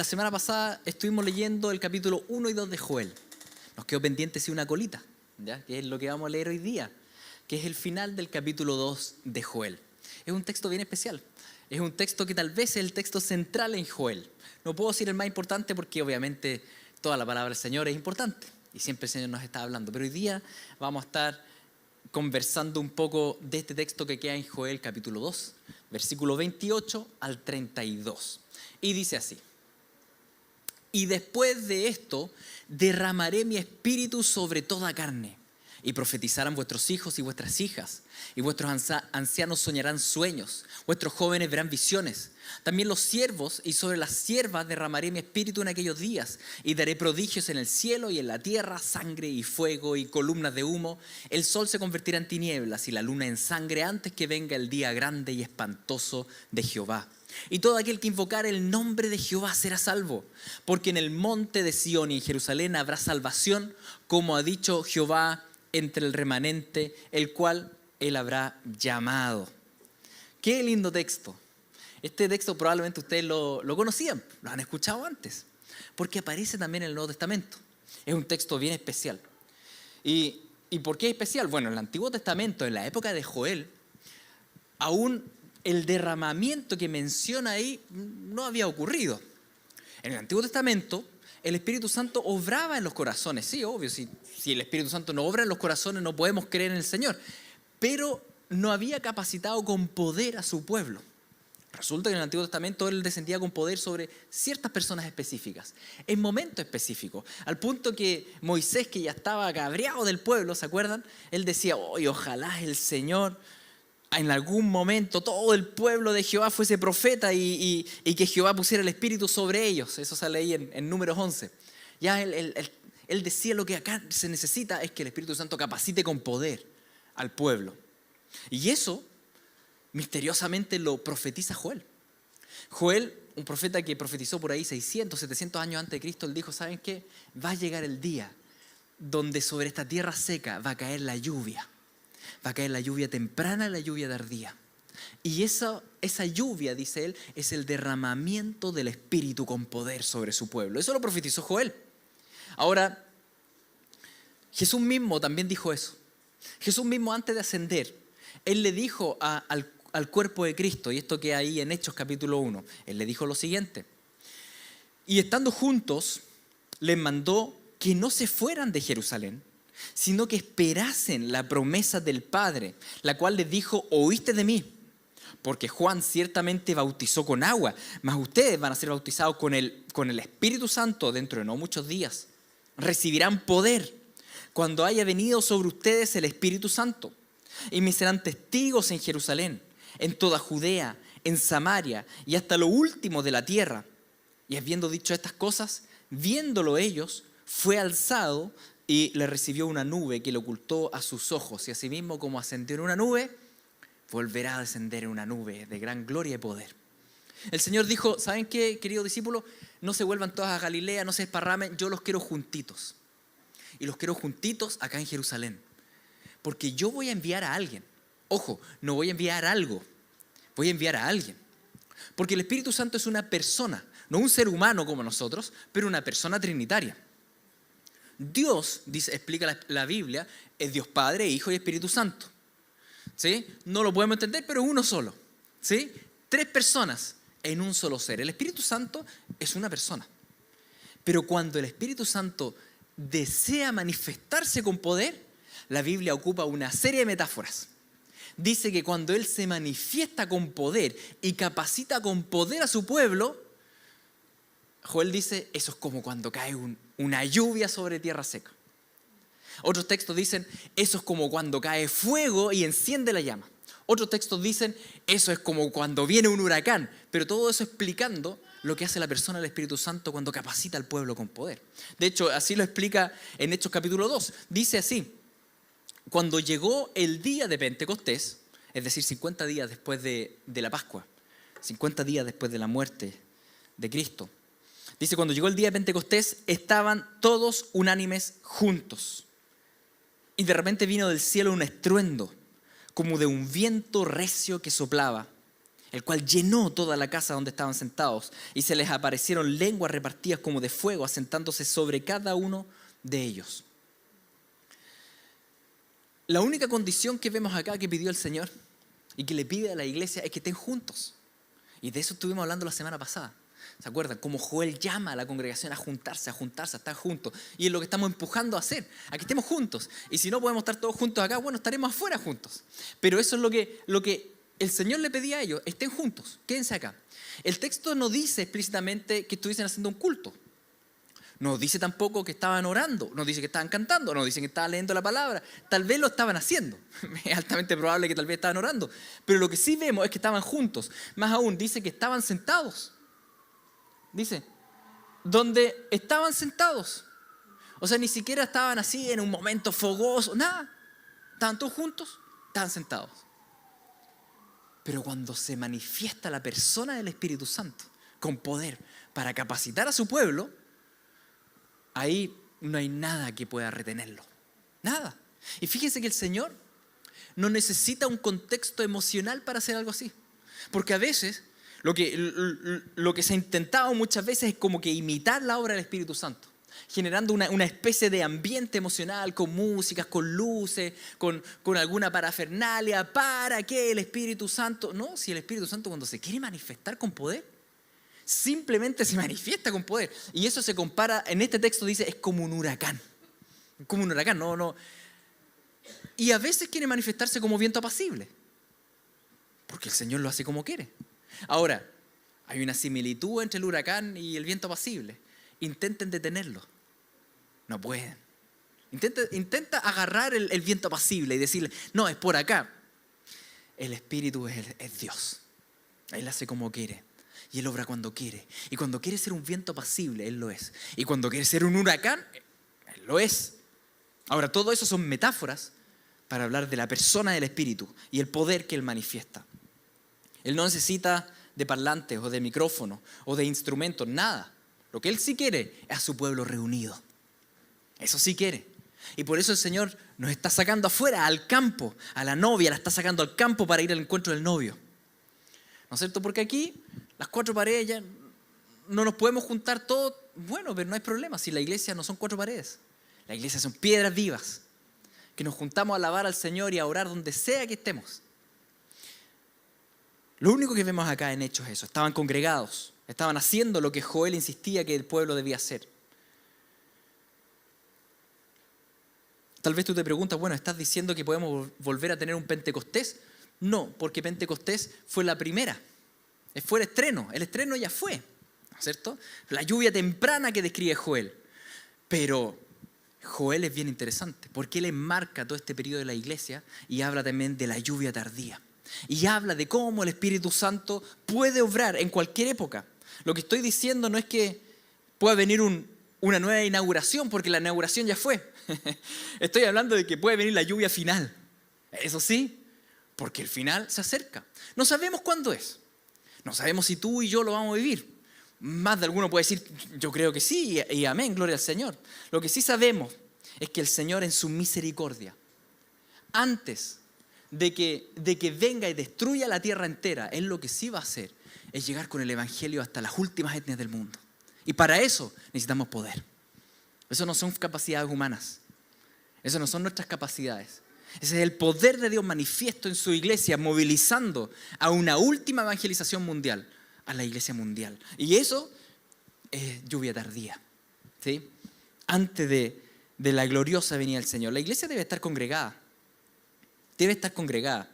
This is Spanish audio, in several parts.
semana pasada estuvimos leyendo el capítulo 1 y 2 de Joel. Nos quedó pendiente una colita, ¿ya? Que es lo que vamos a leer hoy día, que es el final del capítulo 2 de Joel. Es un texto bien especial. Es un texto que tal vez es el texto central en Joel. No puedo decir el más importante porque obviamente toda la palabra del Señor es importante y siempre el Señor nos está hablando. Pero hoy día vamos a estar conversando un poco de este texto que queda en Joel capítulo 2, versículo 28 al 32. Y dice así: y después de esto derramaré mi espíritu sobre toda carne, y profetizarán vuestros hijos y vuestras hijas, y vuestros ancianos soñarán sueños, vuestros jóvenes verán visiones. También los siervos y sobre las siervas derramaré mi espíritu en aquellos días, y daré prodigios en el cielo y en la tierra, sangre y fuego y columnas de humo. El sol se convertirá en tinieblas y la luna en sangre antes que venga el día grande y espantoso de Jehová. Y todo aquel que invocare el nombre de Jehová será salvo, porque en el monte de Sión y en Jerusalén habrá salvación, como ha dicho Jehová, entre el remanente, el cual él habrá llamado. Qué lindo texto. Este texto probablemente ustedes lo conocían, lo han escuchado antes, porque aparece también en el Nuevo Testamento. Es un texto bien especial. ¿Y por qué es especial? Bueno, en el Antiguo Testamento, en la época de Joel, aún el derramamiento que menciona ahí no había ocurrido. En el Antiguo Testamento, el Espíritu Santo obraba en los corazones. Sí, obvio, si el Espíritu Santo no obra en los corazones, no podemos creer en el Señor. Pero no había capacitado con poder a su pueblo. Resulta que en el Antiguo Testamento Él descendía con poder sobre ciertas personas específicas, en momentos específicos, al punto que Moisés, que ya estaba cabreado del pueblo, ¿se acuerdan? Él decía: ojalá el Señor en algún momento todo el pueblo de Jehová fuese profeta y que Jehová pusiera el Espíritu sobre ellos. Eso sale ahí en Números 11. Ya él decía: lo que acá se necesita es que el Espíritu Santo capacite con poder al pueblo. Y eso misteriosamente lo profetiza Joel. Joel, un profeta que profetizó por ahí 600, 700 años antes de Cristo, él dijo: ¿saben qué? Va a llegar el día donde sobre esta tierra seca va a caer la lluvia. Va a caer la lluvia temprana y la lluvia tardía. Y esa lluvia, dice él, es el derramamiento del Espíritu con poder sobre su pueblo. Eso lo profetizó Joel. Ahora, Jesús mismo también dijo eso. Jesús mismo, antes de ascender, él le dijo al cuerpo de Cristo, y esto que hay en Hechos capítulo 1, él le dijo lo siguiente: y estando juntos, les mandó que no se fueran de Jerusalén, sino que esperasen la promesa del Padre, la cual les dijo: oíste de mí, porque Juan ciertamente bautizó con agua, mas ustedes van a ser bautizados con el Espíritu Santo dentro de no muchos días. Recibirán poder cuando haya venido sobre ustedes el Espíritu Santo, y me serán testigos en Jerusalén, en toda Judea, en Samaria y hasta lo último de la tierra. Y habiendo dicho estas cosas, viéndolo ellos, fue alzado y le recibió una nube que le ocultó a sus ojos. Y asimismo, como ascendió en una nube, volverá a descender en una nube de gran gloria y poder. El Señor dijo: ¿saben qué, queridos discípulos? No se vuelvan todos a Galilea, no se esparramen, yo los quiero juntitos. Y los quiero juntitos acá en Jerusalén. Porque yo voy a enviar a alguien. Ojo, no voy a enviar algo, voy a enviar a alguien. Porque el Espíritu Santo es una persona, no un ser humano como nosotros, pero una persona trinitaria. Dios, explica la Biblia, es Dios Padre, Hijo y Espíritu Santo. ¿Sí? No lo podemos entender, pero uno solo. ¿Sí? 3 personas en un solo ser. El Espíritu Santo es una persona. Pero cuando el Espíritu Santo desea manifestarse con poder, la Biblia ocupa una serie de metáforas. Dice que cuando Él se manifiesta con poder y capacita con poder a su pueblo, Joel dice: eso es como cuando cae una lluvia sobre tierra seca. Otros textos dicen: eso es como cuando cae fuego y enciende la llama. Otros textos dicen: eso es como cuando viene un huracán. Pero todo eso explicando lo que hace la persona del Espíritu Santo cuando capacita al pueblo con poder. De hecho, así lo explica en Hechos capítulo 2. Dice así: cuando llegó el día de Pentecostés, es decir, 50 días después de la Pascua, 50 días después de la muerte de Cristo, dice: cuando llegó el día de Pentecostés, estaban todos unánimes juntos. Y de repente vino del cielo un estruendo, como de un viento recio que soplaba, el cual llenó toda la casa donde estaban sentados, y se les aparecieron lenguas repartidas como de fuego, asentándose sobre cada uno de ellos. La única condición que vemos acá que pidió el Señor y que le pide a la iglesia es que estén juntos. Y de eso estuvimos hablando la semana pasada. ¿Se acuerdan? Como Joel llama a la congregación a juntarse, a estar juntos. Y es lo que estamos empujando a hacer, a que estemos juntos. Y si no podemos estar todos juntos acá, bueno, estaremos afuera juntos. Pero eso es lo que el Señor le pedía a ellos, estén juntos, quédense acá. El texto no dice explícitamente que estuviesen haciendo un culto. No dice tampoco que estaban orando, no dice que estaban cantando, no dice que estaban leyendo la palabra. Tal vez lo estaban haciendo. Es altamente probable que tal vez estaban orando. Pero lo que sí vemos es que estaban juntos. Más aún, dice que estaban sentados. Dice, donde estaban sentados. O sea, ni siquiera estaban así en un momento fogoso, nada. Estaban todos juntos, estaban sentados. Pero cuando se manifiesta la persona del Espíritu Santo con poder para capacitar a su pueblo, ahí no hay nada que pueda retenerlo. Nada. Y fíjense que el Señor no necesita un contexto emocional para hacer algo así. Porque a veces lo que se ha intentado muchas veces es como que imitar la obra del Espíritu Santo, generando una especie de ambiente emocional con músicas, con luces, con alguna parafernalia para que el Espíritu Santo... No, si el Espíritu Santo cuando se quiere manifestar con poder, simplemente se manifiesta con poder. Y eso se compara, en este texto dice, es como un huracán. Como un huracán, no. Y a veces quiere manifestarse como viento apacible, porque el Señor lo hace como quiere. Ahora, hay una similitud entre el huracán y el viento apacible. Intenten detenerlo. No pueden. Intenta agarrar el viento apacible y decirle, no, es por acá. El Espíritu es Dios. Él hace como quiere. Y Él obra cuando quiere. Y cuando quiere ser un viento apacible, Él lo es. Y cuando quiere ser un huracán, Él lo es. Ahora, todo eso son metáforas para hablar de la persona del Espíritu y el poder que Él manifiesta. Él no necesita de parlantes o de micrófonos o de instrumentos, nada. Lo que Él sí quiere es a su pueblo reunido. Eso sí quiere. Y por eso el Señor nos está sacando afuera, al campo, a la novia, la está sacando al campo para ir al encuentro del novio. ¿No es cierto? Porque aquí, las cuatro paredes ya no nos podemos juntar todos. Bueno, pero no hay problema, si la iglesia no son cuatro paredes. La iglesia son piedras vivas, que nos juntamos a alabar al Señor y a orar donde sea que estemos. Lo único que vemos acá en Hechos es eso. Estaban congregados, estaban haciendo lo que Joel insistía que el pueblo debía hacer. Tal vez tú te preguntas, bueno, ¿estás diciendo que podemos volver a tener un Pentecostés? No, porque Pentecostés fue la primera. Fue el estreno ya fue, ¿no es cierto? La lluvia temprana que describe Joel. Pero Joel es bien interesante, porque él enmarca todo este periodo de la iglesia y habla también de la lluvia tardía. Y habla de cómo el Espíritu Santo puede obrar en cualquier época. Lo que estoy diciendo no es que pueda venir una nueva inauguración, porque la inauguración ya fue. Estoy hablando de que puede venir la lluvia final. Eso sí, porque el final se acerca. No sabemos cuándo es. No sabemos si tú y yo lo vamos a vivir. Más de alguno puede decir, yo creo que sí, y amén, gloria al Señor. Lo que sí sabemos es que el Señor en su misericordia, antes de que venga y destruya la tierra entera, Él lo que sí va a hacer es llegar con el Evangelio hasta las últimas etnias del mundo. Y para eso necesitamos poder. Eso no son capacidades humanas. Eso no son nuestras capacidades. Ese es el poder de Dios manifiesto en su iglesia, movilizando a una última evangelización mundial, a la iglesia mundial. Y eso es lluvia tardía, ¿sí? Antes de la gloriosa venida del Señor. La iglesia debe estar congregada. Debe estar congregada,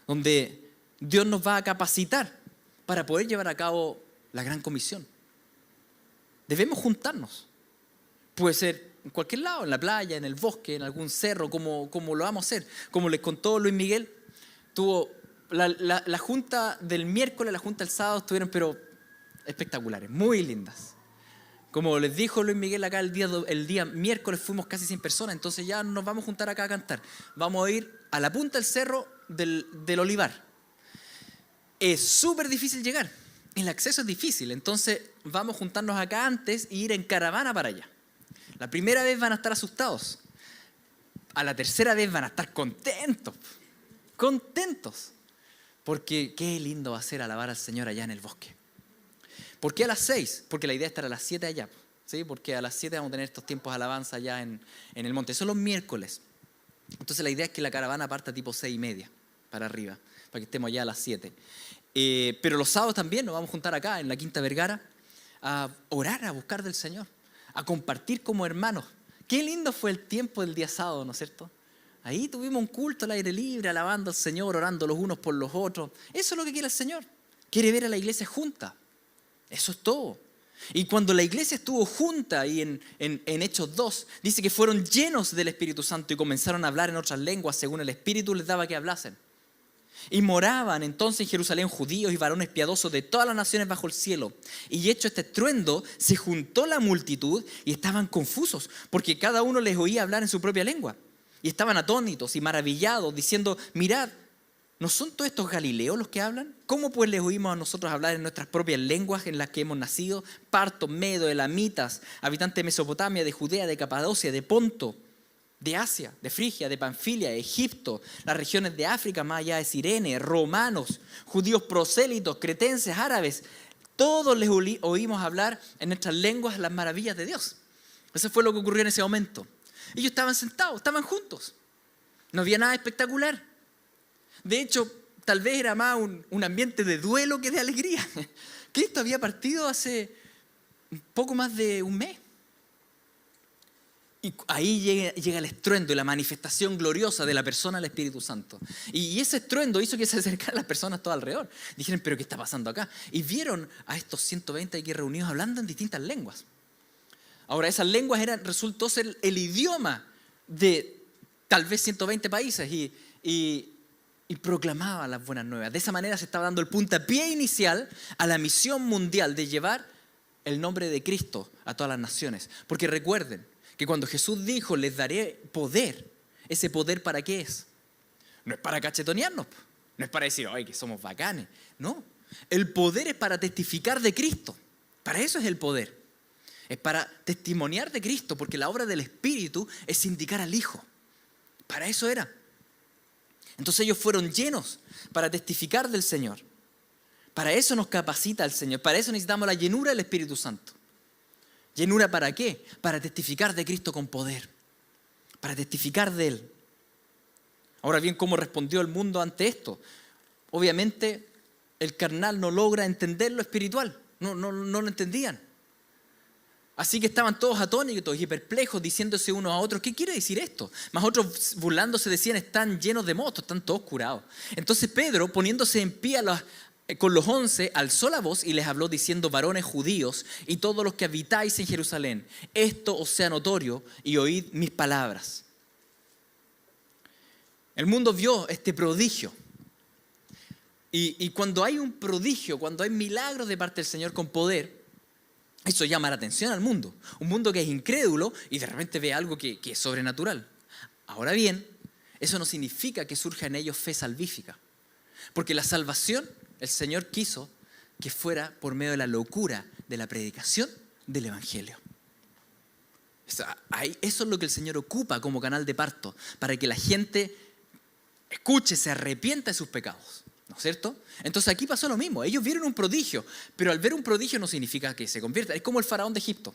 donde Dios nos va a capacitar para poder llevar a cabo la gran comisión. Debemos juntarnos. Puede ser en cualquier lado, en la playa, en el bosque, en algún cerro, como lo vamos a hacer. Como les contó Luis Miguel, tuvo la junta del miércoles, la junta del sábado, estuvieron pero espectaculares, muy lindas. Como les dijo Luis Miguel acá el día miércoles fuimos casi 100 personas, entonces ya nos vamos a juntar acá a cantar. Vamos a ir a la punta del cerro del Olivar. Es súper difícil llegar, el acceso es difícil, entonces vamos a juntarnos acá antes e ir en caravana para allá. La primera vez van a estar asustados, a la tercera vez van a estar contentos, Porque qué lindo va a ser alabar al Señor allá en el bosque. ¿Por qué a las 6? Porque la idea es estar a las 7 allá, ¿sí? Porque a las 7 vamos a tener estos tiempos de alabanza allá en el monte. Son los miércoles. Entonces la idea es que la caravana parta tipo 6:30 para arriba, para que estemos allá a las 7. Pero los sábados también nos vamos a juntar acá en la Quinta Vergara a orar, a buscar del Señor, a compartir como hermanos. Qué lindo fue el tiempo del día sábado, ¿no es cierto? Ahí tuvimos un culto al aire libre, alabando al Señor, orando los unos por los otros. Eso es lo que quiere el Señor. Quiere ver a la iglesia junta. Eso es todo. Y cuando la iglesia estuvo junta ahí en Hechos 2, dice que fueron llenos del Espíritu Santo y comenzaron a hablar en otras lenguas según el Espíritu les daba que hablasen. Y moraban entonces en Jerusalén judíos y varones piadosos de todas las naciones bajo el cielo. Y hecho este estruendo, se juntó la multitud y estaban confusos, porque cada uno les oía hablar en su propia lengua. Y estaban atónitos y maravillados, diciendo, mirad, ¿no son todos estos galileos los que hablan? ¿Cómo pues les oímos a nosotros hablar en nuestras propias lenguas en las que hemos nacido? Partos, medos, elamitas, habitantes de Mesopotamia, de Judea, de Capadocia, de Ponto, de Asia, de Frigia, de Panfilia, de Egipto, las regiones de África, más allá de Cirene, romanos, judíos prosélitos, cretenses, árabes. Todos les oímos hablar en nuestras lenguas las maravillas de Dios. Eso fue lo que ocurrió en ese momento. Ellos estaban sentados, estaban juntos. No había nada espectacular. De hecho, tal vez era más un ambiente de duelo que de alegría. Cristo había partido hace un poco más de un mes. Y ahí llega el estruendo y la manifestación gloriosa de la persona del Espíritu Santo. Y ese estruendo hizo que se acercaran las personas todo alrededor. Dijeron, ¿pero qué está pasando acá? Y vieron a estos 120 aquí reunidos hablando en distintas lenguas. Ahora, esas lenguas resultó ser el idioma de tal vez 120 países y proclamaba las buenas nuevas. De esa manera se estaba dando el puntapié inicial a la misión mundial de llevar el nombre de Cristo a todas las naciones. Porque recuerden que cuando Jesús dijo, les daré poder, ¿ese poder para qué es? No es para cachetonearnos, no es para decir, ay, que somos bacanes. No, el poder es para testificar de Cristo. Para eso es el poder. Es para testimoniar de Cristo, porque la obra del Espíritu es indicar al Hijo. Para eso era. Entonces ellos fueron llenos para testificar del Señor. Para eso nos capacita el Señor. Para eso necesitamos la llenura del Espíritu Santo. ¿Llenura para qué? Para testificar de Cristo con poder. Para testificar de Él. Ahora bien, ¿cómo respondió el mundo ante esto? Obviamente, el carnal no logra entender lo espiritual. No lo entendían. Así que estaban todos atónitos y perplejos, diciéndose unos a otros, ¿qué quiere decir esto? Más otros burlándose decían, están llenos de mostos, están todos curados. Entonces Pedro, poniéndose en pie con los 11, alzó la voz y les habló diciendo, varones judíos y todos los que habitáis en Jerusalén, esto os sea notorio y oíd mis palabras. El mundo vio este prodigio. Y cuando hay un prodigio, cuando hay milagros de parte del Señor con poder, eso llama la atención al mundo. Un mundo que es incrédulo y de repente ve algo que es sobrenatural. Ahora bien, eso no significa que surja en ellos fe salvífica. Porque la salvación, el Señor quiso que fuera por medio de la locura de la predicación del Evangelio. Eso es lo que el Señor ocupa como canal de parto, para que la gente escuche, se arrepienta de sus pecados. ¿No es cierto? Entonces aquí pasó lo mismo. Ellos vieron un prodigio, pero al ver un prodigio no significa que se convierta. Es como el faraón de Egipto.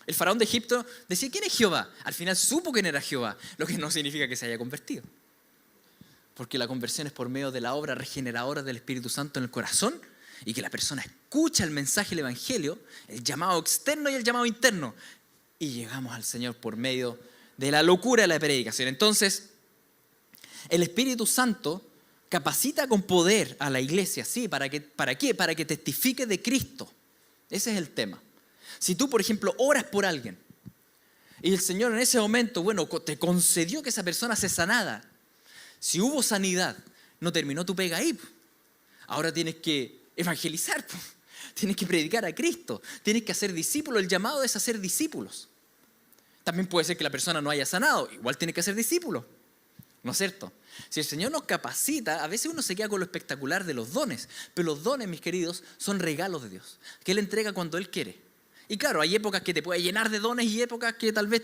El faraón de Egipto decía, ¿quién es Jehová? Al final supo quién era Jehová, lo que no significa que se haya convertido. Porque la conversión es por medio de la obra regeneradora del Espíritu Santo en el corazón y que la persona escucha el mensaje del Evangelio, el llamado externo y el llamado interno. Y llegamos al Señor por medio de la locura de la predicación. Entonces, el Espíritu Santo capacita con poder a la iglesia, ¿sí? ¿Para qué? Para que testifique de Cristo. Ese es el tema. Si tú, por ejemplo, oras por alguien y el Señor en ese momento, te concedió que esa persona se sanara. Si hubo sanidad, no terminó tu pega ahí. Ahora tienes que evangelizar, tienes que predicar a Cristo, tienes que hacer discípulos. El llamado es hacer discípulos. También puede ser que la persona no haya sanado, igual tiene que hacer discípulos. ¿No es cierto? Si el Señor nos capacita, a veces uno se queda con lo espectacular de los dones, pero los dones, mis queridos, son regalos de Dios, que Él entrega cuando Él quiere. Y claro, hay épocas que te puede llenar de dones y épocas que tal vez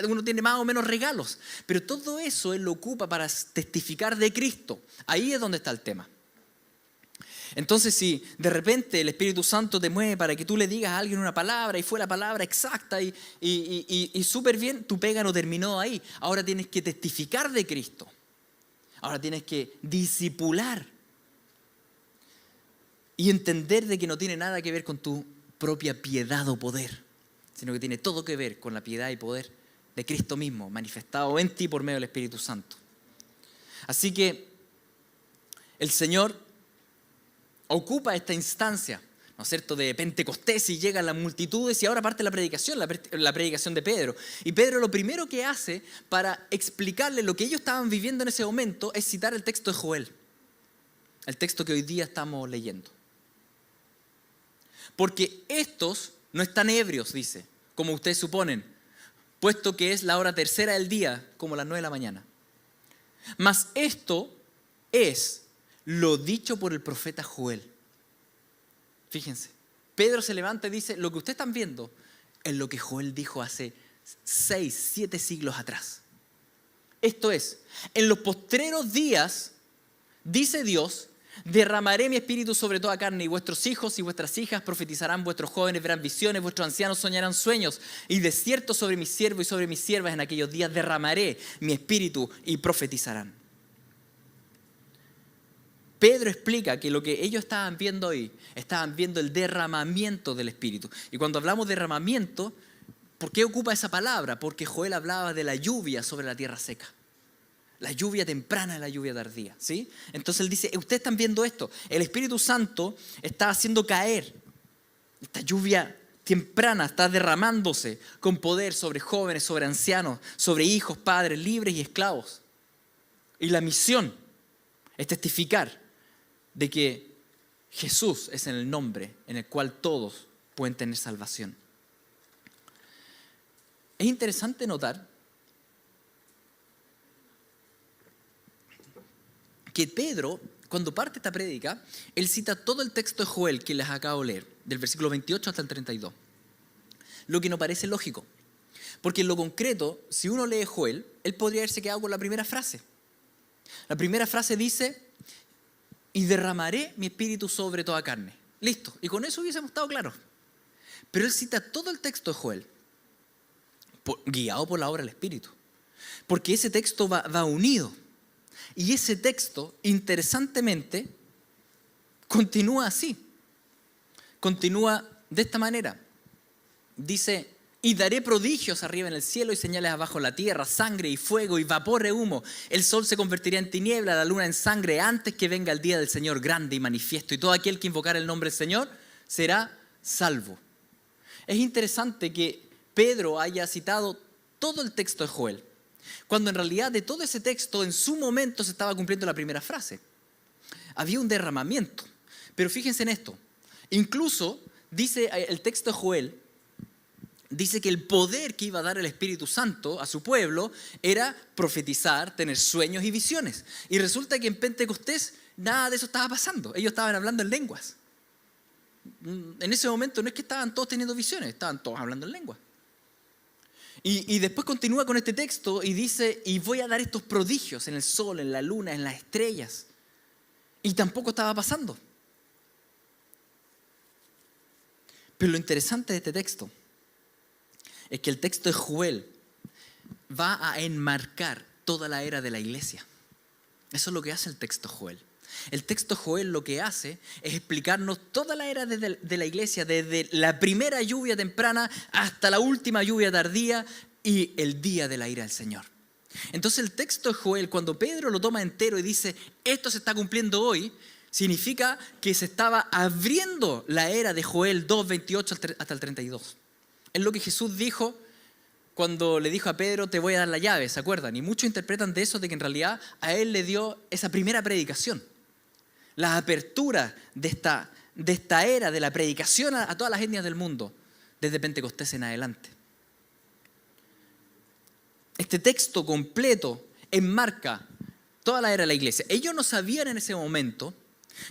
uno tiene más o menos regalos, pero todo eso Él lo ocupa para testificar de Cristo. Ahí es donde está el tema. Entonces, si de repente el Espíritu Santo te mueve para que tú le digas a alguien una palabra y fue la palabra exacta y súper bien, tu pega no terminó ahí. Ahora tienes que testificar de Cristo. Ahora tienes que discipular y entender de que no tiene nada que ver con tu propia piedad o poder, sino que tiene todo que ver con la piedad y poder de Cristo mismo, manifestado en ti por medio del Espíritu Santo. Así que el Señor ocupa esta instancia, ¿no es cierto?, de Pentecostés, y llegan las multitudes y ahora parte la predicación de Pedro. Y Pedro lo primero que hace para explicarle lo que ellos estaban viviendo en ese momento es citar el texto de Joel, el texto que hoy día estamos leyendo. Porque estos no están ebrios, dice, como ustedes suponen, puesto que es la hora tercera del día, como las 9 de la mañana. Mas esto es lo dicho por el profeta Joel. Fíjense, Pedro se levanta y dice, lo que ustedes están viendo es lo que Joel dijo hace 6, 7 siglos atrás. Esto es, en los postreros días, dice Dios, derramaré mi espíritu sobre toda carne, y vuestros hijos y vuestras hijas profetizarán, vuestros jóvenes verán visiones, vuestros ancianos soñarán sueños, y de cierto sobre mis siervos y sobre mis siervas en aquellos días derramaré mi espíritu y profetizarán. Pedro explica que lo que ellos estaban viendo hoy, estaban viendo el derramamiento del Espíritu. Y cuando hablamos de derramamiento, ¿por qué ocupa esa palabra? Porque Joel hablaba de la lluvia sobre la tierra seca. La lluvia temprana, la lluvia tardía, ¿sí? Entonces él dice, ustedes están viendo esto. El Espíritu Santo está haciendo caer esta lluvia temprana, está derramándose con poder sobre jóvenes, sobre ancianos, sobre hijos, padres, libres y esclavos. Y la misión es testificar de que Jesús es el nombre en el cual todos pueden tener salvación. Es interesante notar que Pedro, cuando parte esta prédica, él cita todo el texto de Joel que les acabo de leer, del versículo 28 hasta el 32. Lo que no parece lógico, porque en lo concreto, si uno lee Joel, él podría haberse quedado con la primera frase. La primera frase dice, y derramaré mi espíritu sobre toda carne. Listo, y con eso hubiésemos estado claros. Pero él cita todo el texto de Joel, guiado por la obra del Espíritu, porque ese texto va unido. Y ese texto, interesantemente, continúa así. Continúa de esta manera. Dice, y daré prodigios arriba en el cielo y señales abajo en la tierra, sangre y fuego y vapor de humo. El sol se convertirá en tiniebla, la luna en sangre, antes que venga el día del Señor grande y manifiesto. Y todo aquel que invocar el nombre del Señor será salvo. Es interesante que Pedro haya citado todo el texto de Joel, cuando en realidad de todo ese texto en su momento se estaba cumpliendo la primera frase. Había un derramamiento. Pero fíjense en esto. Incluso dice el texto de Joel, dice que el poder que iba a dar el Espíritu Santo a su pueblo era profetizar, tener sueños y visiones. Y resulta que en Pentecostés nada de eso estaba pasando. Ellos estaban hablando en lenguas. En ese momento no es que estaban todos teniendo visiones, estaban todos hablando en lenguas. Y después continúa con este texto y dice, y voy a dar estos prodigios en el sol, en la luna, en las estrellas. Y tampoco estaba pasando. Pero lo interesante de este texto es que el texto de Joel va a enmarcar toda la era de la iglesia. Eso es lo que hace el texto de Joel. El texto de Joel lo que hace es explicarnos toda la era de la iglesia, desde la primera lluvia temprana hasta la última lluvia tardía y el día de la ira del Señor. Entonces el texto de Joel, cuando Pedro lo toma entero y dice, esto se está cumpliendo hoy, significa que se estaba abriendo la era de Joel 2, 28 hasta el 32. Es lo que Jesús dijo cuando le dijo a Pedro, te voy a dar la llave, ¿se acuerdan? Y muchos interpretan de eso de que en realidad a él le dio esa primera predicación. La apertura de esta era de la predicación a todas las etnias del mundo, desde Pentecostés en adelante. Este texto completo enmarca toda la era de la iglesia. Ellos no sabían en ese momento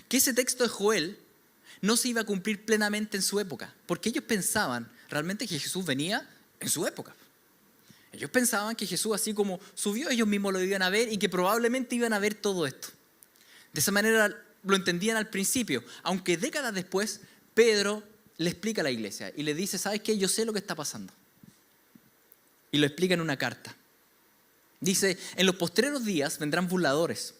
que ese texto de Joel no se iba a cumplir plenamente en su época, porque ellos pensaban realmente que Jesús venía en su época. Ellos pensaban que Jesús, así como subió, ellos mismos lo iban a ver y que probablemente iban a ver todo esto. De esa manera lo entendían al principio, aunque décadas después Pedro le explica a la iglesia y le dice, ¿sabes qué? Yo sé lo que está pasando. Y lo explica en una carta. Dice, en los postreros días vendrán burladores,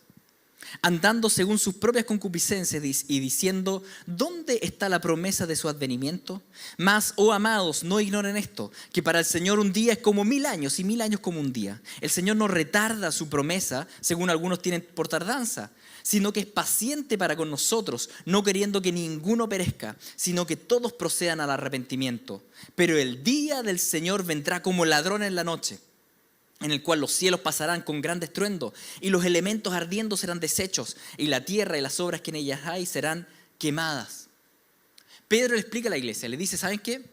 andando según sus propias concupiscencias y diciendo, ¿dónde está la promesa de su advenimiento? Mas, oh amados, no ignoren esto, que para el Señor un día es como 1000 años y 1000 años como un día. El Señor no retarda su promesa, según algunos tienen por tardanza, sino que es paciente para con nosotros, no queriendo que ninguno perezca, sino que todos procedan al arrepentimiento. Pero el día del Señor vendrá como ladrón en la noche, en el cual los cielos pasarán con gran estruendo, y los elementos ardiendo serán deshechos, y la tierra y las obras que en ellas hay serán quemadas. Pedro le explica a la iglesia, le dice, ¿saben qué?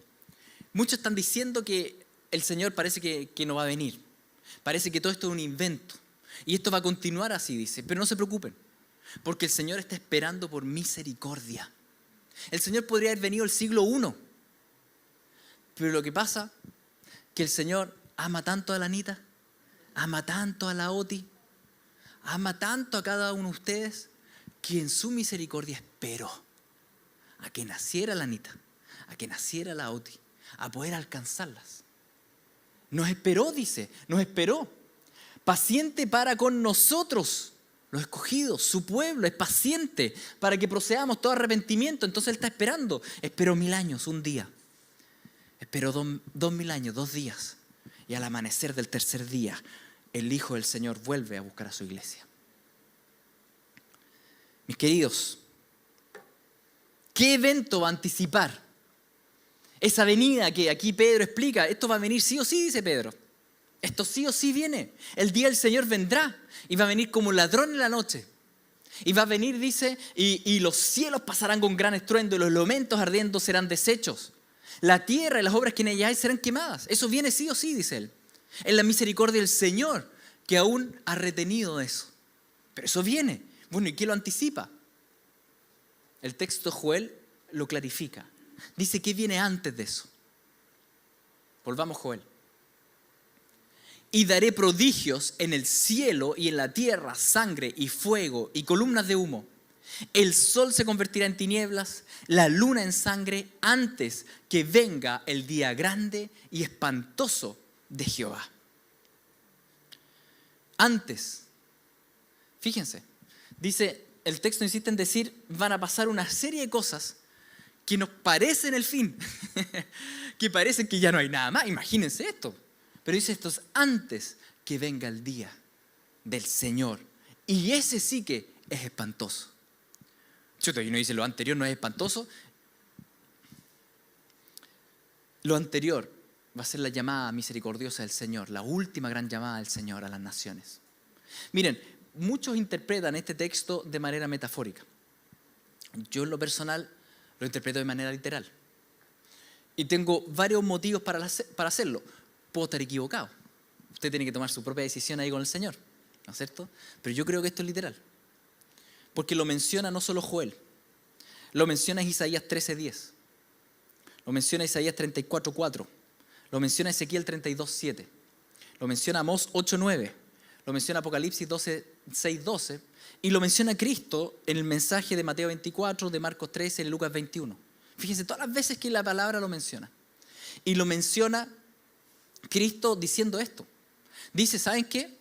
Muchos están diciendo que el Señor parece que no va a venir. Parece que todo esto es un invento. Y esto va a continuar así, dice. Pero no se preocupen, porque el Señor está esperando por misericordia. El Señor podría haber venido el siglo I. Pero lo que pasa es que el Señor ama tanto a la Anita, ama tanto a la Oti, ama tanto a cada uno de ustedes, que en su misericordia esperó a que naciera la Anita, a que naciera la Oti, a poder alcanzarlas. Nos esperó, dice, nos esperó. Paciente para con nosotros, los escogidos, su pueblo, es paciente para que procedamos todo arrepentimiento. Entonces Él está esperando. Esperó 1000 años, un día. Esperó 2000 años, 2 días. Y al amanecer del tercer día, el Hijo del Señor vuelve a buscar a su iglesia. Mis queridos, ¿qué evento va a anticipar esa venida que aquí Pedro explica? Esto va a venir sí o sí, dice Pedro. Esto sí o sí viene. El día del Señor vendrá y va a venir como ladrón en la noche. Y va a venir, dice, y los cielos pasarán con gran estruendo y los elementos ardiendo serán deshechos. La tierra y las obras que en ella hay serán quemadas. Eso viene sí o sí, dice él. Es la misericordia del Señor que aún ha retenido eso. Pero eso viene. Bueno, ¿y qué lo anticipa? El texto de Joel lo clarifica. Dice que viene antes de eso. Volvamos a Joel. Y daré prodigios en el cielo y en la tierra, sangre y fuego y columnas de humo. El sol se convertirá en tinieblas, la luna en sangre, antes que venga el día grande y espantoso de Jehová. Antes, fíjense, dice, el texto insiste en decir, van a pasar una serie de cosas que nos parecen el fin, que parecen que ya no hay nada más. Imagínense esto. Pero dice, esto es antes que venga el día del Señor. Y ese sí que es espantoso. Chuta, y uno dice, lo anterior no es espantoso. Lo anterior va a ser la llamada misericordiosa del Señor, la última gran llamada del Señor a las naciones. Miren, muchos interpretan este texto de manera metafórica. Yo en lo personal lo interpreto de manera literal. Y tengo varios motivos para hacerlo. Puedo estar equivocado. Usted tiene que tomar su propia decisión ahí con el Señor, ¿no es cierto? Pero yo creo que esto es literal. Porque lo menciona no solo Joel, lo menciona Isaías 13:10, lo menciona Isaías 34:4, lo menciona Ezequiel 32:7, lo menciona Amós 8:9, lo menciona Apocalipsis 6:12 y lo menciona Cristo en el mensaje de Mateo 24, de Marcos 13 y de Lucas 21. Fíjense todas las veces que la palabra lo menciona. Y lo menciona Cristo diciendo esto. Dice, ¿saben qué?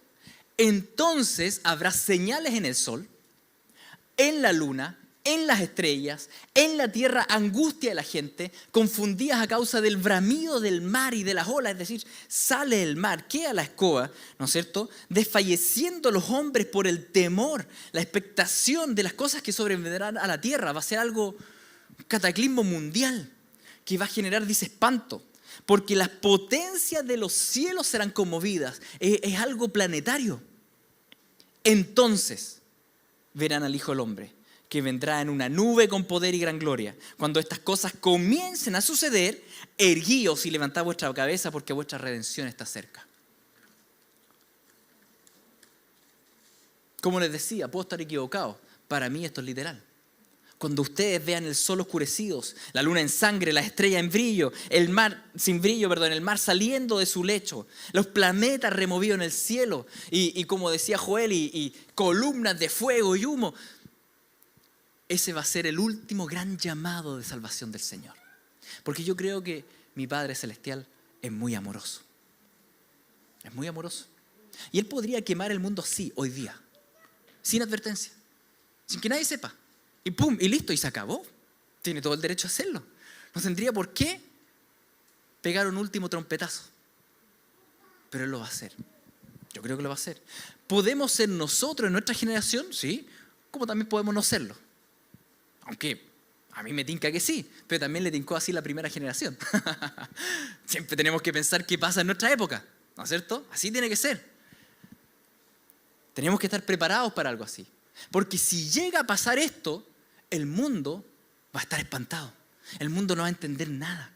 Entonces habrá señales en el sol, en la luna, en las estrellas, en la tierra, angustia de la gente, confundidas a causa del bramido del mar y de las olas. Es decir, sale el mar, queda la escoba, ¿no es cierto? Desfalleciendo los hombres por el temor, la expectación de las cosas que sobrevendrán a la tierra. Va a ser algo, un cataclismo mundial que va a generar, dice, espanto. Porque las potencias de los cielos serán conmovidas. Es algo planetario. Entonces verán al Hijo del Hombre, que vendrá en una nube con poder y gran gloria. Cuando estas cosas comiencen a suceder, erguíos y levantad vuestra cabeza, porque vuestra redención está cerca. Como les decía, puedo estar equivocado. Para mí esto es literal. Cuando ustedes vean el sol oscurecidos, la luna en sangre, la estrella en brillo, el mar sin brillo, el mar saliendo de su lecho, los planetas removidos en el cielo y como decía Joel, y columnas de fuego y humo. ese va a ser el último gran llamado de salvación del Señor. Porque yo creo que mi Padre Celestial es muy amoroso. Es muy amoroso. Y Él podría quemar el mundo así hoy día, sin advertencia, sin que nadie sepa. Y pum, y listo, y se acabó. Tiene todo el derecho a hacerlo. No tendría por qué pegar un último trompetazo. Pero Él lo va a hacer. Yo creo que lo va a hacer. ¿Podemos ser nosotros en nuestra generación? Sí. Como también podemos no serlo. Aunque a mí me tinca que sí, pero también le tincó así la primera generación. Siempre tenemos que pensar qué pasa en nuestra época, ¿no es cierto? Así tiene que ser. Tenemos que estar preparados para algo así. Porque si llega a pasar esto, el mundo va a estar espantado. El mundo no va a entender nada.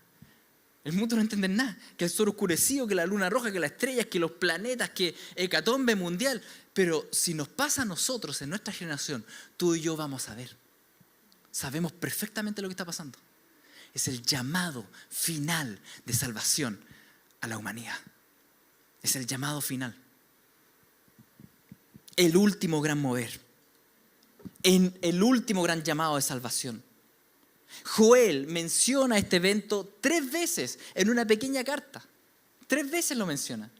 El mundo no va a entender nada. Que el sol oscurecido, que la luna roja, que las estrellas, que los planetas, que hecatombe mundial. Pero si nos pasa a nosotros en nuestra generación, tú y yo vamos a ver. Sabemos perfectamente lo que está pasando. Es el llamado final de salvación a la humanidad. Es el llamado final. El último gran mover. En el último gran llamado de salvación. Joel menciona este evento 3 veces en una pequeña carta. 3 veces lo menciona.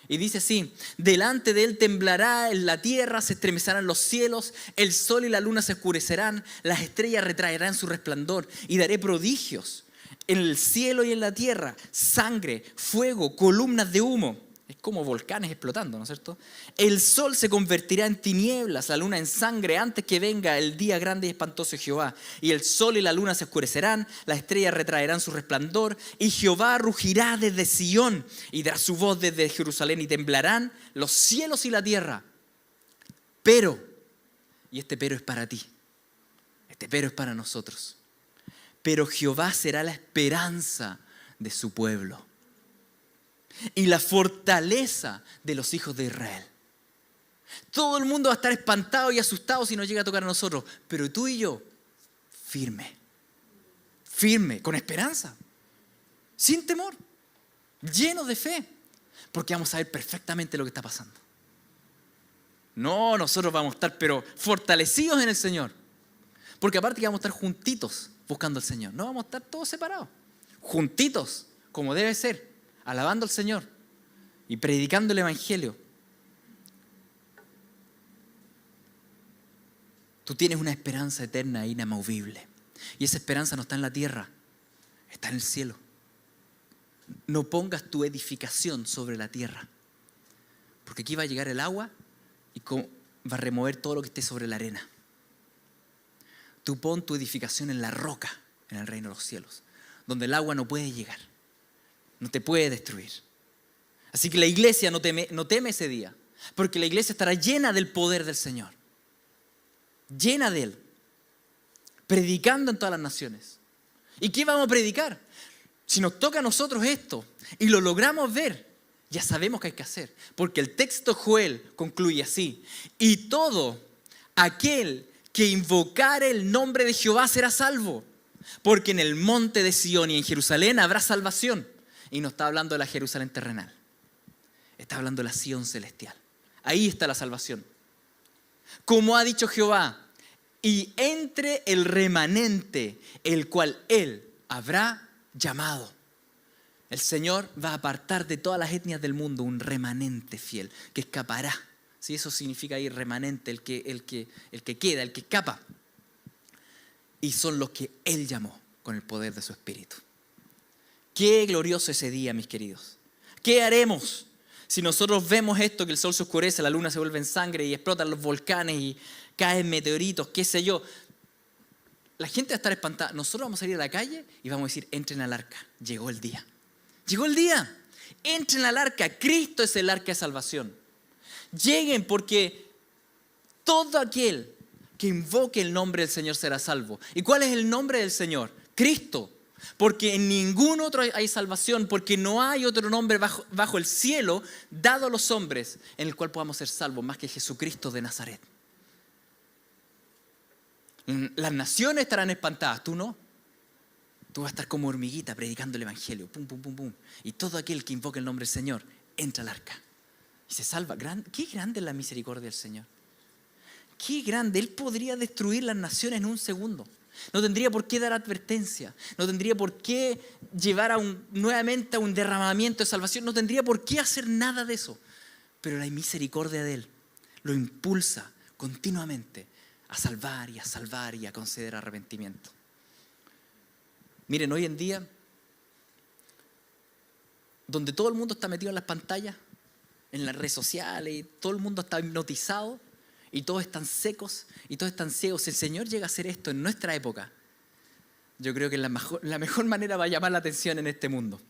Y dice así: delante de él temblará la tierra, se estremecerán los cielos, el sol y la luna se oscurecerán, las estrellas retraerán su resplandor y daré prodigios en el cielo y en la tierra, sangre, fuego, columnas de humo. Es como volcanes explotando, ¿no es cierto? El sol se convertirá en tinieblas, la luna en sangre, antes que venga el día grande y espantoso de Jehová. Y el sol y la luna se oscurecerán, las estrellas retraerán su resplandor, y Jehová rugirá desde Sión, y dará su voz desde Jerusalén, y temblarán los cielos y la tierra. Pero, y este pero es para ti, este pero es para nosotros, pero Jehová será la esperanza de su pueblo y la fortaleza de los hijos de Israel. Todo el mundo va a estar espantado y asustado si nos llega a tocar a nosotros, pero tú y yo, firme, con esperanza, sin temor, llenos de fe, porque vamos a ver perfectamente lo que está pasando. No, nosotros vamos a estar pero fortalecidos en el Señor, porque aparte que vamos a estar juntitos buscando al Señor, no vamos a estar todos separados, juntitos como debe ser, alabando al Señor y predicando el Evangelio. Tú tienes una esperanza eterna e inamovible. Y esa esperanza no está en la tierra, está en el cielo. No pongas tu edificación sobre la tierra, porque aquí va a llegar el agua y va a remover todo lo que esté sobre la arena. Tú pon tu edificación en la roca, en el reino de los cielos, donde el agua no puede llegar. No te puede destruir. Así que la iglesia no teme ese día, porque la iglesia estará llena del poder del Señor, llena de Él, predicando en todas las naciones. ¿Y qué vamos a predicar? Si nos toca a nosotros esto y lo logramos ver, ya sabemos qué hay que hacer, porque el texto Joel concluye así: y todo aquel que invocare el nombre de Jehová será salvo, porque en el monte de Sión y en Jerusalén habrá salvación. Y no está hablando de la Jerusalén terrenal. Está hablando de la Sión celestial. Ahí está la salvación. Como ha dicho Jehová, y entre el remanente, el cual Él habrá llamado. El Señor va a apartar de todas las etnias del mundo un remanente fiel, que escapará. ¿Sí? Eso significa ahí remanente, el que queda, el que escapa. Y son los que Él llamó con el poder de su Espíritu. Qué glorioso ese día, mis queridos. ¿Qué haremos si nosotros vemos esto, que el sol se oscurece, la luna se vuelve en sangre y explotan los volcanes y caen meteoritos, qué sé yo? La gente va a estar espantada. Nosotros vamos a salir a la calle y vamos a decir: entren al arca, llegó el día. Llegó el día, entren al arca, Cristo es el arca de salvación. Lleguen, porque todo aquel que invoque el nombre del Señor será salvo. ¿Y cuál es el nombre del Señor? Cristo. Porque en ningún otro hay salvación, porque no hay otro nombre bajo el cielo dado a los hombres en el cual podamos ser salvos más que Jesucristo de Nazaret. Las naciones estarán espantadas, tú no. Tú vas a estar como hormiguita predicando el Evangelio, pum, pum, pum, pum. Y todo aquel que invoque el nombre del Señor entra al arca y se salva. Qué grande es la misericordia del Señor. qué grande. Él podría destruir las naciones en un segundo. No tendría por qué dar advertencia. No tendría por qué llevar nuevamente a un derramamiento de salvación. No tendría por qué hacer nada de eso. Pero la misericordia de Él lo impulsa continuamente a salvar y a conceder arrepentimiento. Miren, hoy en día, donde todo el mundo está metido en las pantallas, en las redes sociales, y todo el mundo está hipnotizado, y todos están secos, y todos están ciegos. Si el Señor llega a hacer esto en nuestra época, yo creo que la mejor manera va a llamar la atención en este mundo.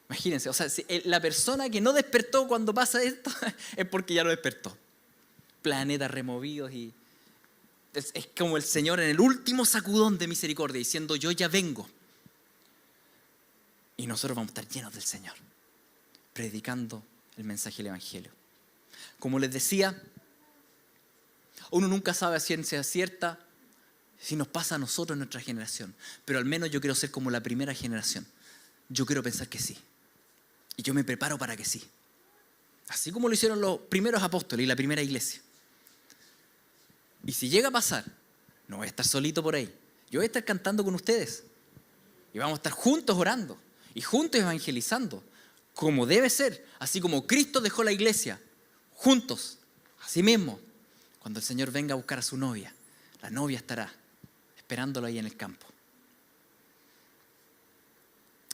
Imagínense, o sea, si la persona que no despertó cuando pasa esto es porque ya lo despertó. Planetas removidos y es como el Señor en el último sacudón de misericordia diciendo: yo ya vengo. Y nosotros vamos a estar llenos del Señor, predicando el mensaje del Evangelio. Como les decía, uno nunca sabe a ciencia cierta si nos pasa a nosotros en nuestra generación, pero al menos yo quiero ser como la primera generación. Yo quiero pensar que sí. Y yo me preparo para que sí. Así como lo hicieron los primeros apóstoles y la primera iglesia. Y si llega a pasar, no voy a estar solito por ahí. Yo voy a estar cantando con ustedes. Y vamos a estar juntos orando. Y juntos evangelizando. Como debe ser. Así como Cristo dejó la iglesia. Juntos. Así mismo. Cuando el Señor venga a buscar a su novia, la novia estará esperándolo ahí en el campo.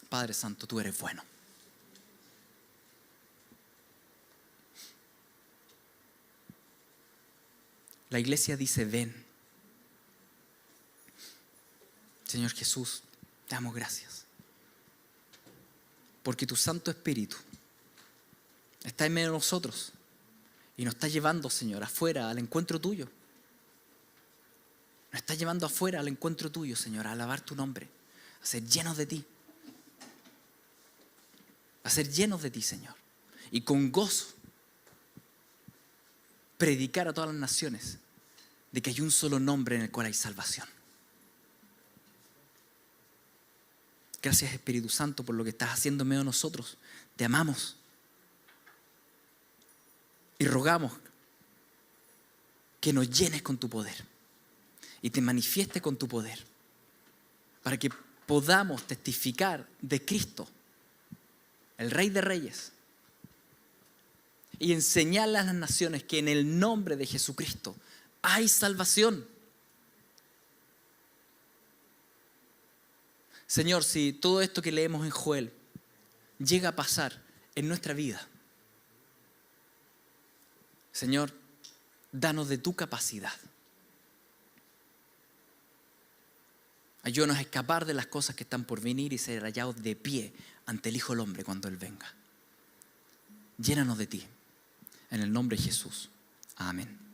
Padre Santo, tú eres bueno. La iglesia dice: ven. Señor Jesús, te damos gracias. Porque tu Santo Espíritu está en medio de nosotros y nos está llevando, Señor, afuera al encuentro tuyo. Nos está llevando afuera al encuentro tuyo, Señor, a alabar tu nombre, a ser llenos de ti. A ser llenos de ti, Señor. Y con gozo predicar a todas las naciones de que hay un solo nombre en el cual hay salvación. Gracias, Espíritu Santo, por lo que estás haciendo en medio de nosotros. Te amamos. Y rogamos que nos llenes con tu poder y te manifiestes con tu poder para que podamos testificar de Cristo, el Rey de Reyes, y enseñarle a las naciones que en el nombre de Jesucristo hay salvación. Señor, si todo esto que leemos en Joel llega a pasar en nuestra vida, Señor, danos de tu capacidad. Ayúdanos a escapar de las cosas que están por venir y ser hallados de pie ante el Hijo del Hombre cuando Él venga. Llénanos de ti. En el nombre de Jesús. Amén.